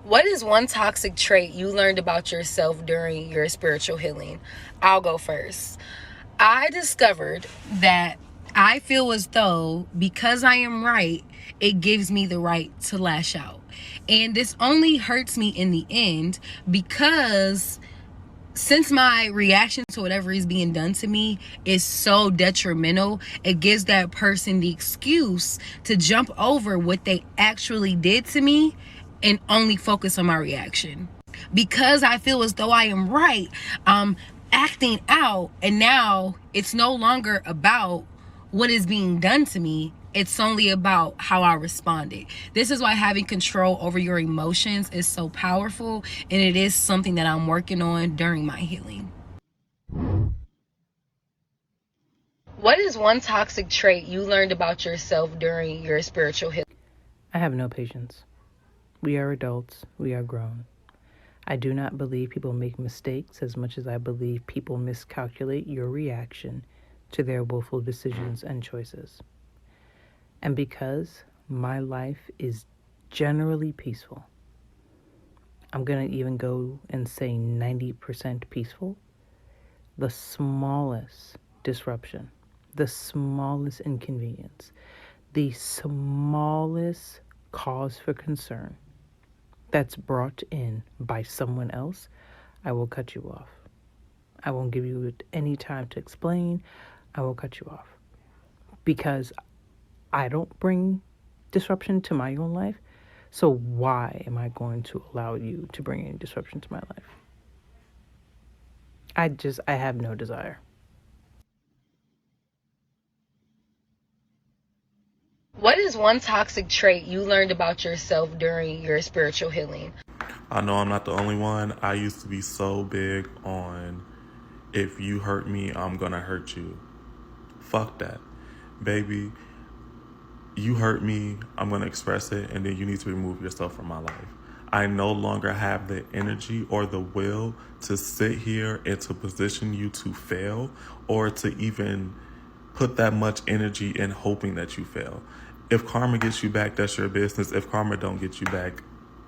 What is one toxic trait you learned about yourself during your spiritual healing? I'll go first. I discovered that I feel as though because I am right, it gives me the right to lash out. And this only hurts me in the end because since my reaction to whatever is being done to me is so detrimental, it gives that person the excuse to jump over what they actually did to me and only focus on my reaction. Because I feel as though I am right, acting out, and now it's no longer about what is being done to me. It's only about how I responded. This is why having control over your emotions is so powerful, and it is something that I'm working on during my healing. What is one toxic trait you learned about yourself during your spiritual healing? I have no patience. We are adults. We are grown. I do not believe people make mistakes as much as I believe people miscalculate your reaction to their willful decisions and choices. And because my life is generally peaceful, I'm going to even go and say 90% peaceful, the smallest disruption, the smallest inconvenience, the smallest cause for concern that's brought in by someone else, I will cut you off. I won't give you any time to explain. I will cut you off. Because I don't bring disruption to my own life. So why am I going to allow you to bring any disruption to my life? I have no desire. What is one toxic trait you learned about yourself during your spiritual healing? I know I'm not the only one. I used to be so big on if you hurt me, I'm gonna hurt you. Fuck that. Baby, you hurt me, I'm gonna express it, and then you need to remove yourself from my life. I no longer have the energy or the will to sit here and to position you to fail or to even put that much energy in hoping that you fail. If karma gets you back, that's your business. If karma don't get you back,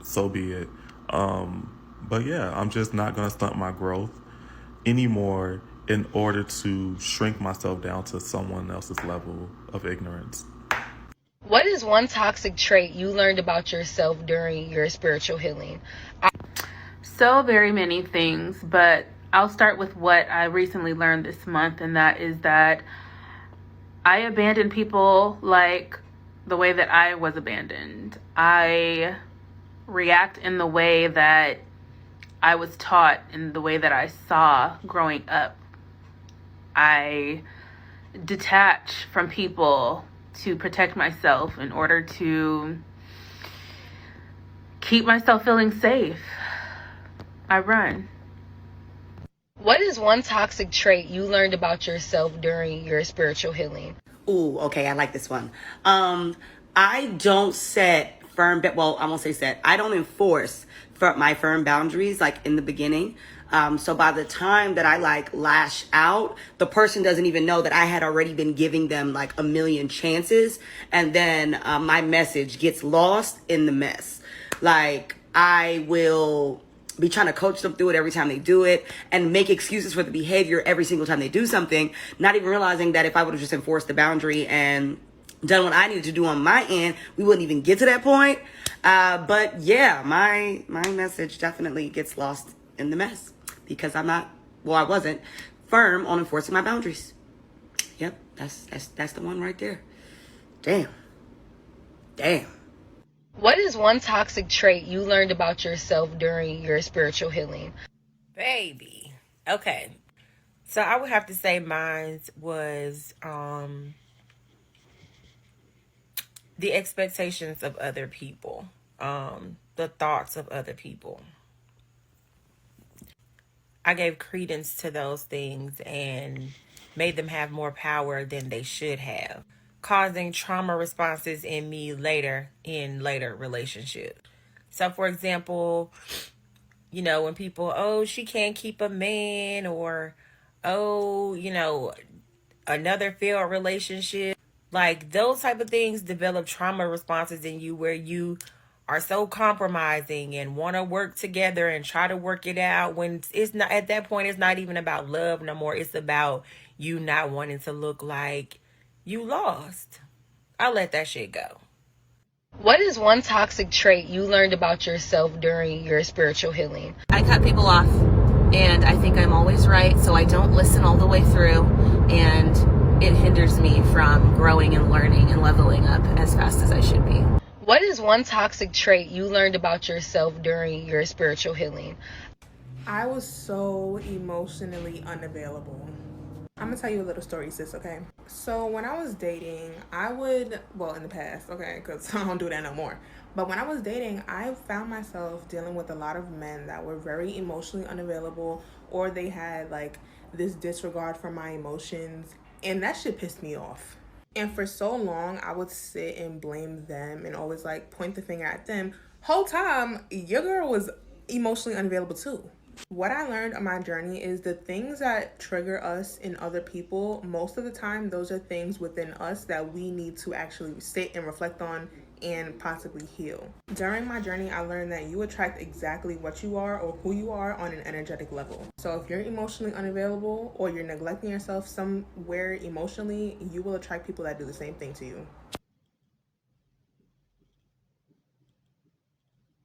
so be it. But yeah, I'm just not gonna stunt my growth anymore in order to shrink myself down to someone else's level of ignorance. What is one toxic trait you learned about yourself during your spiritual healing? So very many things, but I'll start with what I recently learned this month, and that is that I abandon people like the way that I was abandoned. I react in the way that I was taught, in the way that I saw growing up. I detach from people to protect myself in order to keep myself feeling safe. I run. What is one toxic trait you learned about yourself during your spiritual healing? Ooh, okay, I like this one. I don't set firm, well, I won't say set. I don't enforce my firm boundaries like in the beginning. So by the time that I like lash out, the person doesn't even know that I had already been giving them like a million chances, and then my message gets lost in the mess. Like I will be trying to coach them through it every time they do it and make excuses for the behavior every single time they do something, not even realizing that if I would have just enforced the boundary and done what I needed to do on my end, we wouldn't even get to that point. But yeah, my message definitely gets lost in the mess because I wasn't firm on enforcing my boundaries. Yep, that's the one right there. Damn. What is one toxic trait you learned about yourself during your spiritual healing? Baby. Okay. So I would have to say mine was the expectations of other people, the thoughts of other people. I gave credence to those things and made them have more power than they should have, causing trauma responses in me later in later relationships. So, for example, when people, oh, she can't keep a man, or, oh, another failed relationship, like those type of things develop trauma responses in you where you are so compromising and want to work together and try to work it out, when it's not, at that point it's not even about love no more. It's about you not wanting to look like you lost. I let that shit go. What is one toxic trait you learned about yourself during your spiritual healing? I cut people off, and I think I'm always right, so I don't listen all the way through, and it hinders me from growing and learning and leveling up as fast as I should be. What is one toxic trait you learned about yourself during your spiritual healing? I was so emotionally unavailable. I'm gonna tell you a little story, sis, okay? So when I was dating, in the past, okay, because I don't do that no more. But when I was dating, I found myself dealing with a lot of men that were very emotionally unavailable, or they had like this disregard for my emotions, and that shit pissed me off. And for so long, I would sit and blame them and always like point the finger at them. Whole time, your girl was emotionally unavailable too. What I learned on my journey is the things that trigger us in other people, most of the time, those are things within us that we need to actually sit and reflect on and possibly heal. During my journey, I learned that you attract exactly what you are or who you are on an energetic level. So if you're emotionally unavailable or you're neglecting yourself somewhere emotionally, you will attract people that do the same thing to you.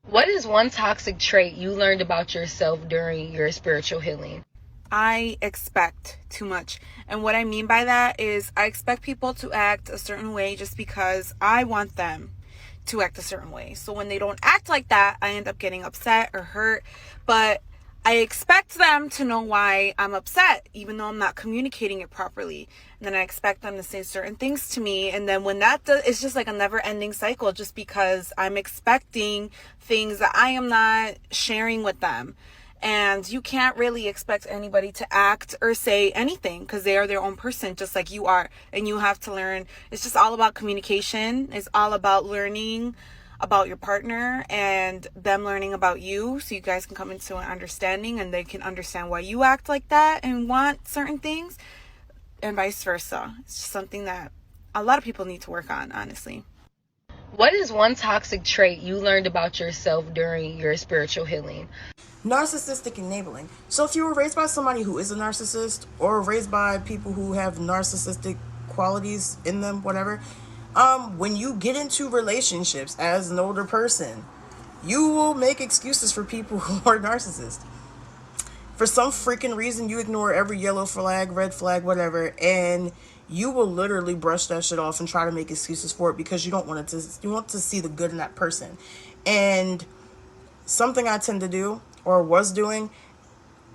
What is one toxic trait you learned about yourself during your spiritual healing? I expect too much. And what I mean by that is I expect people to act a certain way just because I want them to act a certain way. So when they don't act like that, I end up getting upset or hurt. But I expect them to know why I'm upset, even though I'm not communicating it properly. And then I expect them to say certain things to me. And then when that does, it's just like a never ending cycle, just because I'm expecting things that I am not sharing with them. And you can't really expect anybody to act or say anything because they are their own person, just like you are. And you have to learn. It's just all about communication. It's all about learning about your partner and them learning about you, so you guys can come into an understanding and they can understand why you act like that and want certain things, and vice versa. It's just something that a lot of people need to work on, honestly. What is one toxic trait you learned about yourself during your spiritual healing? Narcissistic enabling. So if you were raised by somebody who is a narcissist, or raised by people who have narcissistic qualities in them, whatever, when you get into relationships as an older person, you will make excuses for people who are narcissists. For some freaking reason, you ignore every yellow flag, red flag, whatever, and you will literally brush that shit off and try to make excuses for it because you don't want it to. You want to see the good in that person. And something I tend to do, or was doing,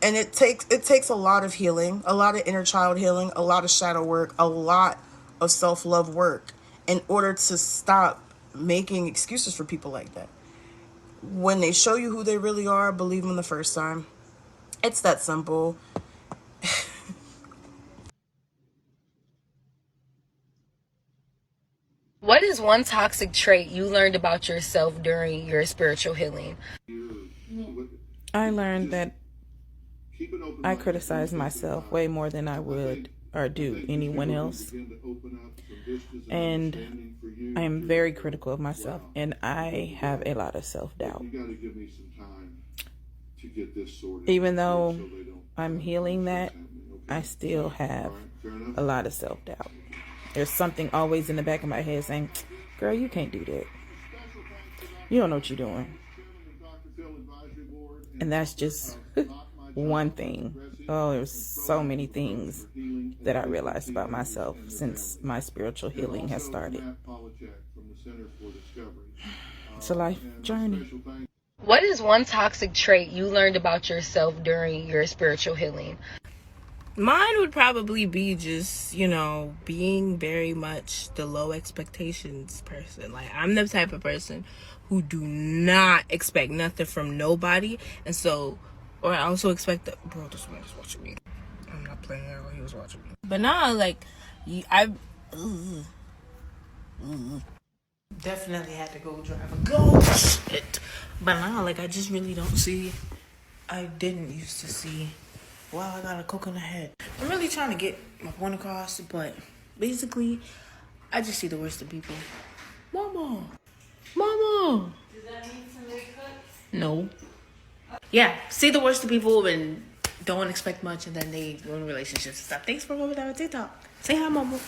and it takes a lot of healing, a lot of inner child healing, a lot of shadow work, a lot of self-love work, in order to stop making excuses for people like that. When they show you who they really are, believe them the first time. It's that simple. What is one toxic trait you learned about yourself during your spiritual healing? I learned that I criticize myself way more than I would or do anyone else. And I am very critical of myself, and I have a lot of self-doubt. Even though I'm healing that, I still have a lot of self-doubt. There's something always in the back of my head saying, girl, you can't do that. You don't know what you're doing. And that's just one thing. Oh, there's so many things that I realized about myself since my spiritual healing has started. It's a life journey. What is one toxic trait you learned about yourself during your spiritual healing? Mine would probably be just, being very much the low expectations person. Like, I'm the type of person who do not expect nothing from nobody. And so, or I also expect that, bro, this man is watching me. I'm not playing her while he was watching me. But now, like, definitely had to go drive a ghost. Shit. But now, like, I just really don't see. I didn't used to see. Wow, I got a coke in the head. I'm really trying to get my point across, but basically, I just see the worst of people. Mama. Mama. Does that mean somebody cooks? No. Yeah, say the worst to people and don't expect much, and then they ruin relationships and stuff. Thanks for coming down on TikTok. Say hi, Mama.